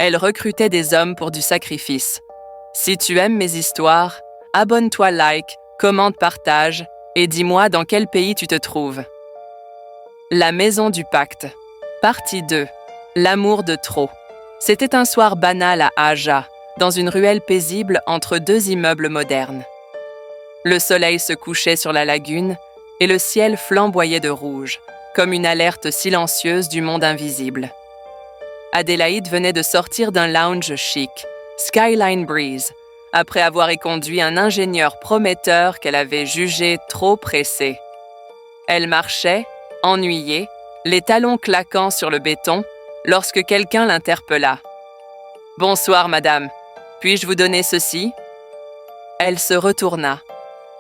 Elle recrutait des hommes pour du sacrifice. Si tu aimes mes histoires, abonne-toi, like, commente, partage et dis-moi dans quel pays tu te trouves. La maison du pacte. Partie 2. L'amour de trop. C'était un soir banal à Aja, dans une ruelle paisible entre deux immeubles modernes. Le soleil se couchait sur la lagune et le ciel flamboyait de rouge, comme une alerte silencieuse du monde invisible. Adélaïde venait de sortir d'un lounge chic, Skyline Breeze, après avoir éconduit un ingénieur prometteur qu'elle avait jugé trop pressé. Elle marchait, ennuyée, les talons claquant sur le béton, lorsque quelqu'un l'interpella. « Bonsoir, madame. Puis-je vous donner ceci ?» Elle se retourna.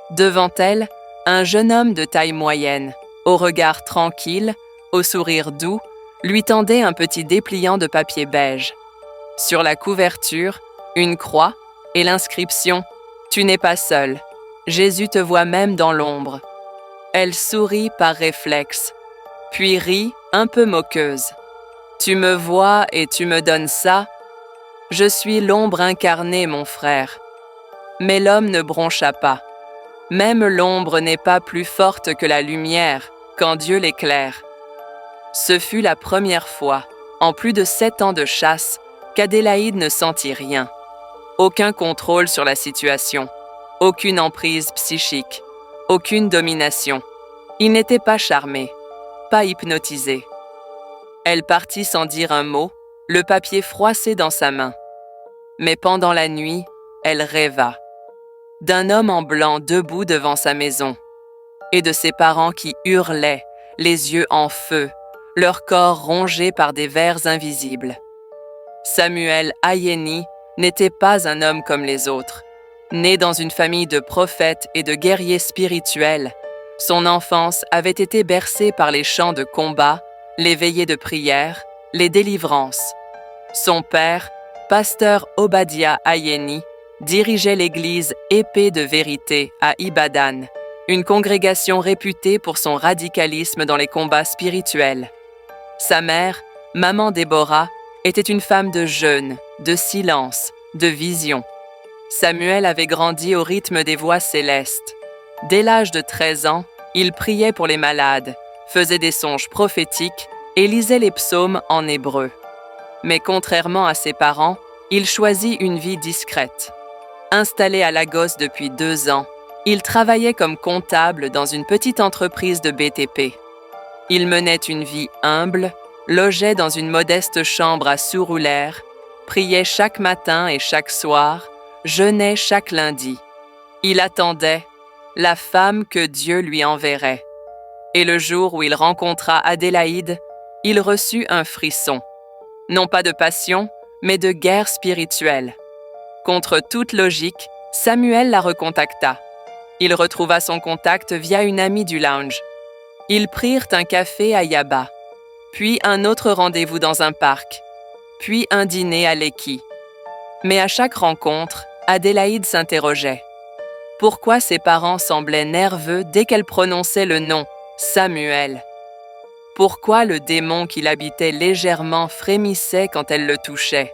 Devant elle, un jeune homme de taille moyenne, au regard tranquille, au sourire doux, lui tendait un petit dépliant de papier beige. Sur la couverture, une croix et l'inscription « Tu n'es pas seul. Jésus te voit même dans l'ombre. » Elle sourit par réflexe, puis rit un peu moqueuse. « Tu me vois et tu me donnes ça? Je suis l'ombre incarnée, mon frère. » Mais l'homme ne broncha pas. Même l'ombre n'est pas plus forte que la lumière quand Dieu l'éclaire. Ce fut la première fois, en plus de 7 ans de chasse, qu'Adélaïde ne sentit rien. Aucun contrôle sur la situation, aucune emprise psychique, aucune domination. Il n'était pas charmé, pas hypnotisé. Elle partit sans dire un mot, le papier froissé dans sa main. Mais pendant la nuit, elle rêva d'un homme en blanc debout devant sa maison et de ses parents qui hurlaient, les yeux en feu, leur corps rongé par des vers invisibles. Samuel Ayeni n'était pas un homme comme les autres. Né dans une famille de prophètes et de guerriers spirituels, son enfance avait été bercée par les chants de combat, les veillées de prière, les délivrances. Son père, pasteur Obadiah Ayeni, dirigeait l'église Épée de Vérité à Ibadan, une congrégation réputée pour son radicalisme dans les combats spirituels. Sa mère, maman Déborah, était une femme de jeûne, de silence, de vision. Samuel avait grandi au rythme des voix célestes. Dès l'âge de 13 ans, il priait pour les malades, faisait des songes prophétiques et lisait les psaumes en hébreu. Mais contrairement à ses parents, il choisit une vie discrète. Installé à Lagos depuis 2 ans, il travaillait comme comptable dans une petite entreprise de BTP. Il menait une vie humble, logeait dans une modeste chambre à Surulere, priait chaque matin et chaque soir, jeûnait chaque lundi. Il attendait la femme que Dieu lui enverrait. Et le jour où il rencontra Adélaïde, il reçut un frisson. Non pas de passion, mais de guerre spirituelle. Contre toute logique, Samuel la recontacta. Il retrouva son contact via une amie du lounge. Ils prirent un café à Yaba, puis un autre rendez-vous dans un parc, puis un dîner à Lekki. Mais à chaque rencontre, Adélaïde s'interrogeait. Pourquoi ses parents semblaient nerveux dès qu'elle prononçait le nom Samuel? Pourquoi le démon qui l'habitait légèrement frémissait quand elle le touchait?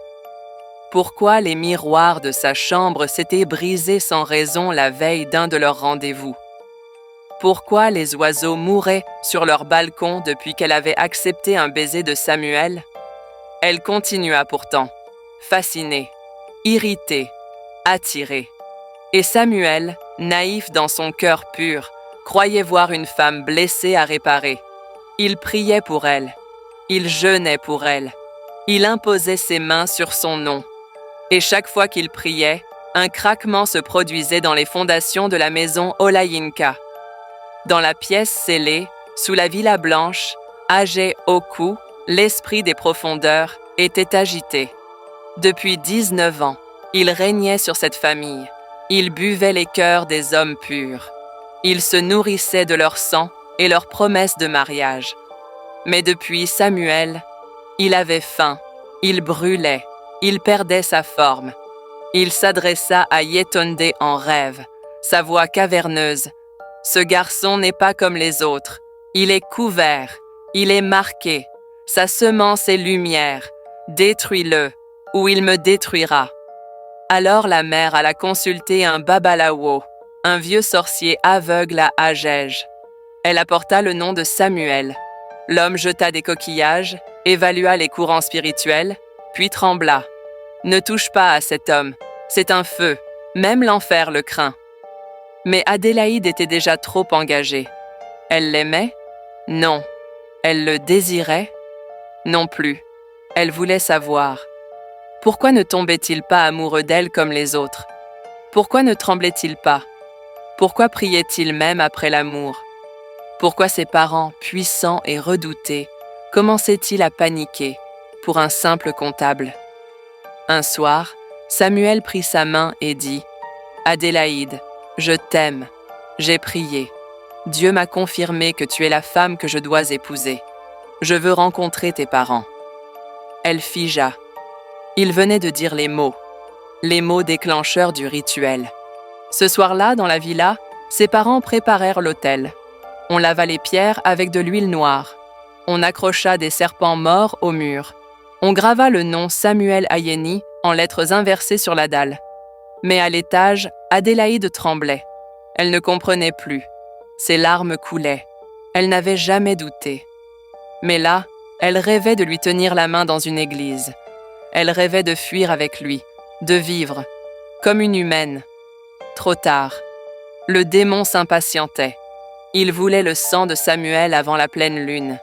Pourquoi les miroirs de sa chambre s'étaient brisés sans raison la veille d'un de leurs rendez-vous? Pourquoi les oiseaux mouraient sur leur balcon depuis qu'elle avait accepté un baiser de Samuel? Elle continua pourtant, fascinée, irritée, attirée. Et Samuel, naïf dans son cœur pur, croyait voir une femme blessée à réparer. Il priait pour elle, il jeûnait pour elle, il imposait ses mains sur son nom. Et chaque fois qu'il priait, un craquement se produisait dans les fondations de la maison Olayinka. Dans la pièce scellée, sous la villa blanche, Agé Oku, l'esprit des profondeurs, était agité. Depuis 19 ans, il régnait sur cette famille. Il buvait les cœurs des hommes purs. Il se nourrissait de leur sang et leurs promesses de mariage. Mais depuis Samuel, il avait faim, il brûlait, il perdait sa forme. Il s'adressa à Yetonde en rêve, sa voix caverneuse. « Ce garçon n'est pas comme les autres. Il est couvert, il est marqué. Sa semence est lumière. Détruis-le, ou il me détruira. » Alors la mère alla consulter un babalawo, un vieux sorcier aveugle à Agege. Elle apporta le nom de Samuel. L'homme jeta des coquillages, évalua les courants spirituels, puis trembla. « Ne touche pas à cet homme, c'est un feu, même l'enfer le craint. » Mais Adélaïde était déjà trop engagée. Elle l'aimait? Non. Elle le désirait? Non plus. Elle voulait savoir. Pourquoi ne tombait-il pas amoureux d'elle comme les autres? Pourquoi ne tremblait-il pas? Pourquoi priait-il même après l'amour? Pourquoi ses parents, puissants et redoutés, commençaient-ils à paniquer pour un simple comptable? Un soir, Samuel prit sa main et dit « Adélaïde, je t'aime, j'ai prié. Dieu m'a confirmé que tu es la femme que je dois épouser. Je veux rencontrer tes parents. » Elle figea. Il venait de dire les mots déclencheurs du rituel. Ce soir-là, dans la villa, ses parents préparèrent l'autel. On lava les pierres avec de l'huile noire. On accrocha des serpents morts au mur. On grava le nom Samuel Ayeni en lettres inversées sur la dalle. Mais à l'étage, Adélaïde tremblait. Elle ne comprenait plus. Ses larmes coulaient. Elle n'avait jamais douté. Mais là, elle rêvait de lui tenir la main dans une église. Elle rêvait de fuir avec lui, de vivre, comme une humaine. Trop tard. Le démon s'impatientait. Il voulait le sang de Samuel avant la pleine lune.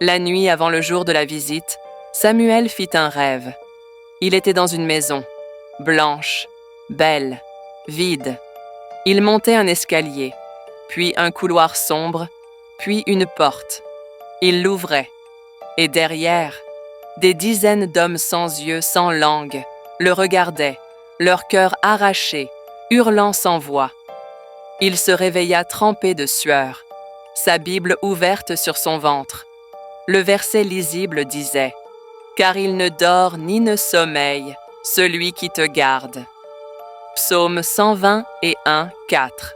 La nuit avant le jour de la visite, Samuel fit un rêve. Il était dans une maison, blanche, belle, vide. Il montait un escalier, puis un couloir sombre, puis une porte. Il l'ouvrait. Et derrière, des dizaines d'hommes sans yeux, sans langue, le regardaient, leur cœur arraché, hurlant sans voix. Il se réveilla trempé de sueur, sa Bible ouverte sur son ventre. Le verset lisible disait « Car il ne dort ni ne sommeille, celui qui te garde. » Psaume 121, 4.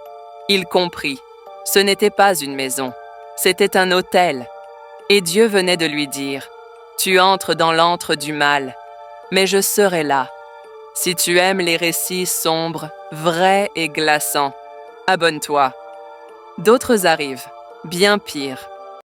Il comprit. Ce n'était pas une maison, c'était un autel. Et Dieu venait de lui dire « Tu entres dans l'antre du mal, mais je serai là. Si tu aimes les récits sombres, vrais et glaçants, abonne-toi. » D'autres arrivent, bien pires.